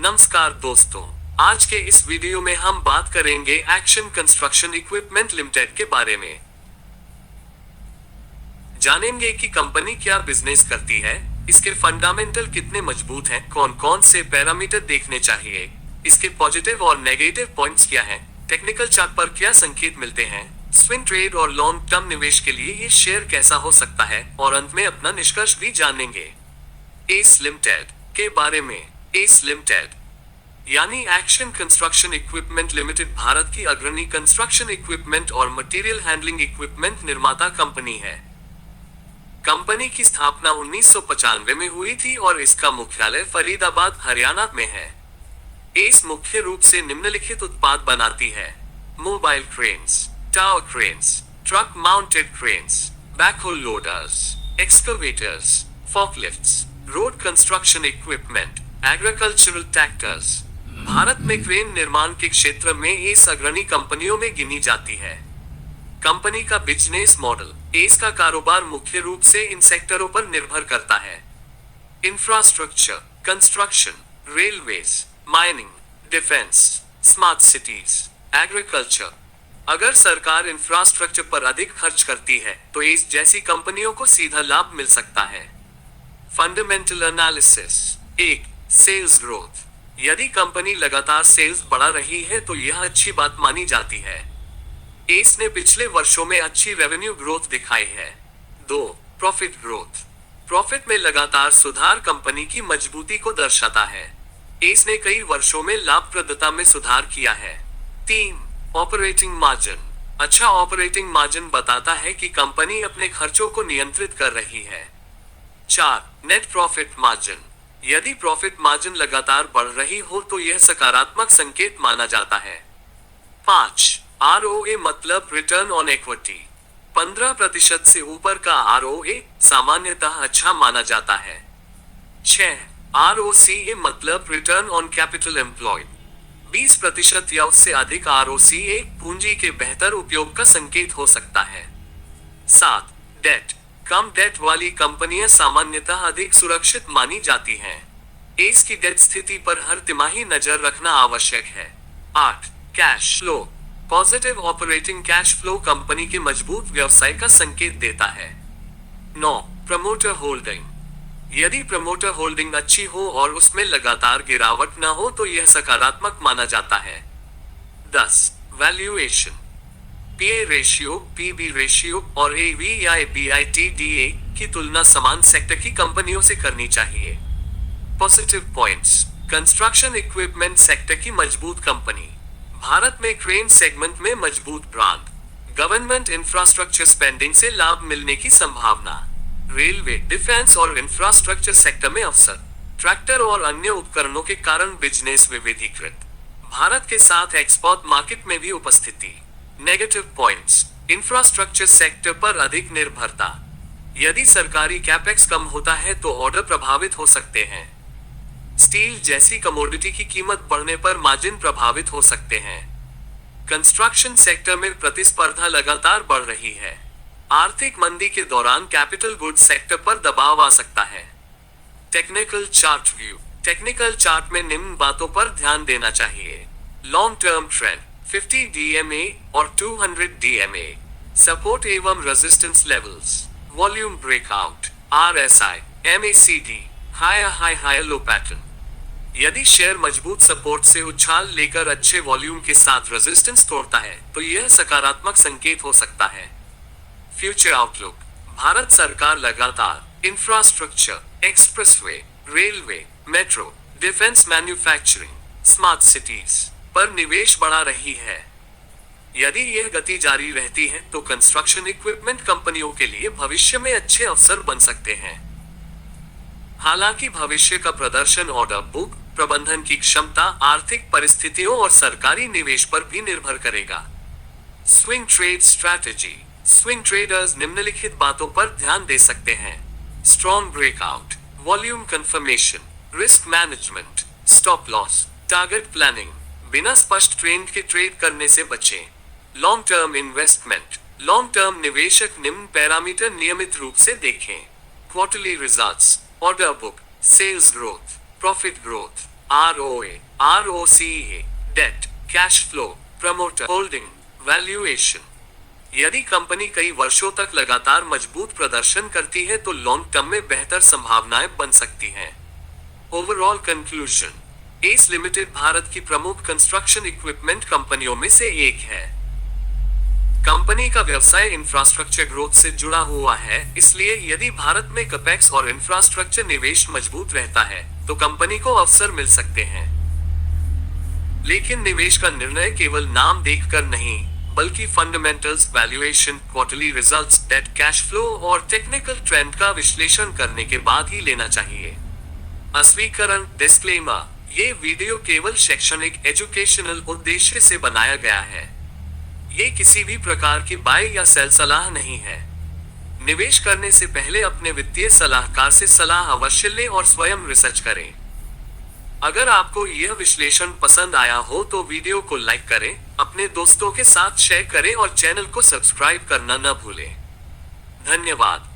नमस्कार दोस्तों, आज के इस वीडियो में हम बात करेंगे एक्शन कंस्ट्रक्शन इक्विपमेंट लिमिटेड के बारे में। जानेंगे कि कंपनी क्या बिजनेस करती है, इसके फंडामेंटल कितने मजबूत हैं, कौन कौन से पैरामीटर देखने चाहिए, इसके पॉजिटिव और नेगेटिव पॉइंट्स क्या हैं, टेक्निकल चार्ट पर क्या संकेत मिलते हैं, स्विंग ट्रेड और लॉन्ग टर्म निवेश के लिए ये शेयर कैसा हो सकता है, और अंत में अपना निष्कर्ष भी जानेंगे। एस लिमिटेड के बारे में। एस लिमिटेड यानी action construction equipment limited Bharat की अग्रणी कंस्ट्रक्शन इक्विपमेंट और मटेरियल हैंडलिंग इक्विपमेंट निर्माता कंपनी है। कंपनी की स्थापना 1995 में हुई थी और इसका मुख्यालय फरीदाबाद, हरियाणा में है। एस मुख्य रूप से निम्नलिखित उत्पाद बनाती है: mobile cranes, tower cranes, truck mounted cranes, backhoe loaders, excavators, forklifts, road construction equipment, agricultural tractors. भारत में क्रेन निर्माण के क्षेत्र में एस अग्रणी कंपनियों में गिनी जाती है। कंपनी का बिजनेस मॉडल। एस का कारोबार मुख्य रूप से इन सेक्टरों पर निर्भर करता है: infrastructure, construction, railways, mining, defence, smart cities, agriculture. अगर सरकार इंफ्रास्ट्रक्चर पर अधिक खर्च करती है तो एस जैसी कंपनियों को सीधा लाभ मिल सकता है। Fundamental analysis. 1. Sales growth. यदि कंपनी लगातार सेल्स बढ़ा रही है तो यह अच्छी बात मानी जाती है। एस ने पिछले वर्षों में अच्छी रेवेन्यू ग्रोथ दिखाई है। 2. Profit growth. प्रॉफिट में लगातार सुधार कंपनी की मजबूती को दर्शाता है। एस ने कई वर्षों में लाभप्रदता में सुधार किया है। 3. Operating margin. अच्छा ऑपरेटिंग मार्जिन बताता है कि कंपनी अपने खर्चों को नियंत्रित कर रही है। 4. Net profit margin. यदि प्रॉफिट मार्जिन लगातार बढ़ रही हो तो यह सकारात्मक संकेत माना जाता है। 5. ROA मतलब रिटर्न ऑन इक्विटी। 15% से ऊपर का ROA सामान्यतः अच्छा माना जाता है। 6. ROCA मतलब रिटर्न ऑन कैपिटल एम्प्लॉयड। 20% या उससे अधिक ROCA पूंजी के बेहतर उपयोग का संकेत हो सकता है। 7. डेट। कम डेट वाली कंपनियां सामान्यतः अधिक सुरक्षित मानी जाती हैं। एस की डेट स्थिति पर हर तिमाही नजर रखना आवश्यक है। 8. Cash flow. Positive operating cash flow company के मजबूत व्यवसाय का संकेत देता है। 9. Promoter holding. यदि प्रमोटर होल्डिंग अच्छी हो और उसमें लगातार गिरावट न हो तो यह सकारात्मक माना जाता है। 10. वैल्यूएशन। पीए रेशियो, पीबी रेशियो और एवी या EBITDA की तुलना समान सेक्टर की कंपनियों से करनी चाहिए। Positive points. Construction equipment sector की मजबूत कंपनी। भारत में क्रेन सेगमेंट में मजबूत ब्रांड। गवर्नमेंट इंफ्रास्ट्रक्चर स्पेंडिंग से लाभ मिलने की संभावना। रेलवे, डिफेंस और इंफ्रास्ट्रक्चर सेक्टर में अवसर। ट्रैक्टर और अन्य उपकरणों के कारण बिजनेस विविधीकृत। भारत के साथ एक्सपोर्ट मार्केट में भी उपस्थिति। Negative points. इंफ्रास्ट्रक्चर सेक्टर पर अधिक निर्भरता। यदि सरकारी कैपेक्स कम होता है तो ऑर्डर प्रभावित हो सकते हैं। स्टील जैसी कमोडिटी की कीमत बढ़ने पर मार्जिन प्रभावित हो सकते हैं। कंस्ट्रक्शन सेक्टर में प्रतिस्पर्धा लगातार बढ़ रही है। आर्थिक मंदी के दौरान कैपिटल गुड्स सेक्टर पर दबाव आ सकता है। Technical chart view. Technical chart में निम्न बातों पर ध्यान देना चाहिए: लॉन्ग टर्म ट्रेंड, 50 DMA और 200 DMA, सपोर्ट एवं resistance levels, volume breakout, RSI, MACD, high low pattern. यदि शेयर मजबूत सपोर्ट से उछाल लेकर अच्छे वॉल्यूम के साथ रेजिस्टेंस तोड़ता है तो यह सकारात्मक संकेत हो सकता है। Future outlook. भारत सरकार लगातार infrastructure, expressway, railway, metro, defence, manufacturing, smart cities पर निवेश बढ़ा रही है। यदि यह गति जारी रहती है तो कंस्ट्रक्शन इक्विपमेंट कंपनियों के लिए भविष्य में अच्छे अवसर बन सकते हैं। हालांकि भविष्य का प्रदर्शन ऑर्डर बुक, प्रबंधन की क्षमता, आर्थिक परिस्थितियों और सरकारी निवेश पर भी निर्भर करेगा। Swing trade strategy. Swing traders निम्नलिखित बातों पर ध्यान दे सकते हैं: strong breakout, volume confirmation, risk management, stop loss, target planning. बिना स्पष्ट ट्रेंड के ट्रेड करने से बचें। Long term investment. Long term निवेशक निम्न पैरामीटर नियमित रूप से देखें: quarterly results, order book, sales growth, profit growth, ROA, ROCE, debt, cash flow, promoter holding, valuation. यदि कंपनी कई वर्षों तक लगातार मजबूत प्रदर्शन करती है तो लॉन्ग टर्म में बेहतर संभावनाएं बन सकती हैं। Overall conclusion, S limited Bharat की प्रमुख कंस्ट्रक्शन इक्विपमेंट कंपनियों में से एक है। कंपनी का व्यवसाय इंफ्रास्ट्रक्चर ग्रोथ से जुड़ा हुआ है, इसलिए यदि भारत में कैपेक्स और इंफ्रास्ट्रक्चर निवेश मजबूत रहता है तो कंपनी को अवसर मिल सकते हैं। लेकिन निवेश का निर्णय केवल नाम देखकर नहीं, बल्कि fundamentals, valuation, quarterly results, debt, cash flow और टेक्निकल ट्रेंड का विश्लेषण करने के बाद ही लेना चाहिए। अस्वीकरण, डिस्क्लेमर, ये वीडियो केवल शैक्षणिक एजुकेशनल उद्देश्य से बनाया गया है। ये किसी भी प्रकार की बाय या सेल सलाह नहीं है। निवेश करने से पहले अपने वित्तीय सलाहकार से सलाह अवश्य लें और स्वयं रिसर्च करें। अगर आपको यह विश्लेषण पसंद आया हो तो वीडियो को लाइक करें, अपने दोस्तों के साथ शेयर करें और चैनल को सब्सक्राइब करना न भूलें। धन्यवाद।